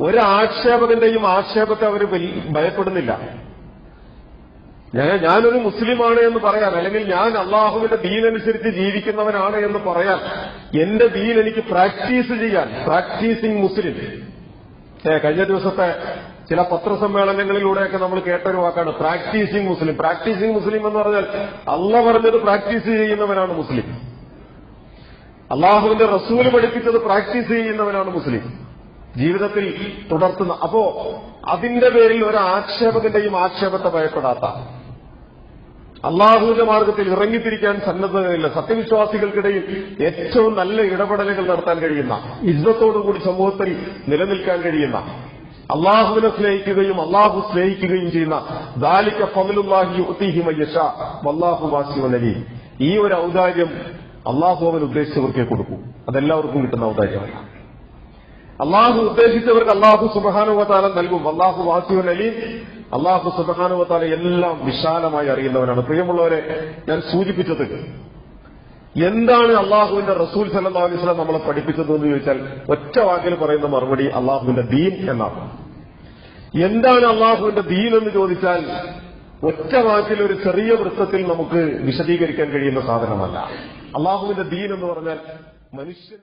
ഒരാക്ഷേപകന്റെയും ആക്ഷേപത്തെ അവർ ഭയപ്പെടുന്നില്ല. ഞാനൊരു മുസ്ലിമാണ് എന്ന് പറയാൻ, അല്ലെങ്കിൽ ഞാൻ അള്ളാഹുവിന്റെ ദീനനുസരിച്ച് ജീവിക്കുന്നവനാണ് എന്ന് പറയാൻ, എന്റെ ദീൻ എനിക്ക് പ്രാക്ടീസ് ചെയ്യാൻ, പ്രാക്ടീസിംഗ് മുസ്ലിം. കഴിഞ്ഞ ദിവസത്തെ ചില പത്രസമ്മേളനങ്ങളിലൂടെയൊക്കെ നമ്മൾ കേട്ടൊരു വാക്കാണ് പ്രാക്ടീസിംഗ് മുസ്ലിം. പ്രാക്ടീസിംഗ് മുസ്ലിം എന്ന് പറഞ്ഞാൽ അള്ളാഹ് പറഞ്ഞത് പ്രാക്ടീസ് ചെയ്യുന്നവനാണ് മുസ്ലിം. അള്ളാഹുവിന്റെ റസൂല് പഠിപ്പിച്ചത് പ്രാക്ടീസ് ചെയ്യുന്നവനാണ് മുസ്ലിം, ജീവിതത്തിൽ തുടർത്തുന്ന. അപ്പോ അതിന്റെ പേരിൽ ഒരു ആക്ഷേപകന്റെയും ആക്ഷേപത്തെ ഭയപ്പെടാത്ത, അള്ളാഹുവിന്റെ മാർഗത്തിൽ ഇറങ്ങിത്തിരിക്കാൻ സന്നദ്ധതയില്ല, സത്യവിശ്വാസികൾക്കിടയിൽ ഏറ്റവും നല്ല ഇടപെടലുകൾ നടത്താൻ കഴിയുന്ന, ഇജ്ജത്തോടുകൂടി സമൂഹത്തിൽ നിലനിൽക്കാൻ കഴിയുന്ന, അള്ളാഹുവിനെ സ്നേഹിക്കുകയും അള്ളാഹു സ്നേഹിക്കുകയും ചെയ്യുന്ന ദാലിക ഫദ്ലുല്ലാഹി യുഅ്തീഹി മയ്യശാ വല്ലാഹു വാസിഉൻ അലീം. ഈ ഒരു ഔദാര്യം അള്ളാഹു അവൻ ഉദ്ദേശിച്ചവർക്കേ കൊടുക്കൂ. അതെല്ലാവർക്കും കിട്ടുന്ന ഔദാര്യമല്ല. അള്ളാഹു ഉദ്ദേശിച്ചവർക്ക് അള്ളാഹു സുബ്ഹാനഹു വ തആല നൽകും. അള്ളാഹു വാസിഉൻ അലീം. അള്ളാഹു സുബ്ഹാനഹു വ തആല എല്ലാം വിശാലമായി അറിയുന്നവനാണ്. പ്രിയമുള്ളവരെ, ഞാൻ സൂചിപ്പിച്ചത് എന്താണ് അള്ളാഹുവിന്റെ റസൂൽ സല്ലല്ലാഹു അലൈഹി വസല്ലം നമ്മളെ പഠിപ്പിച്ചതെന്ന് ചോദിച്ചാൽ ഒറ്റ വാക്കിൽ പറയുന്ന മറുപടി അള്ളാഹുവിന്റെ ദീൻ എന്നാണ്. എന്താണ് അള്ളാഹുവിന്റെ ദീൻ എന്ന് ചോദിച്ചാൽ ഒറ്റ വാക്കിൽ ഒരു ചെറിയ വൃത്തത്തിൽ നമുക്ക് വിശദീകരിക്കാൻ കഴിയുന്ന സാധനമല്ല. അള്ളാഹുവിന്റെ ദീൻ എന്ന് പറഞ്ഞാൽ മനുഷ്യൻ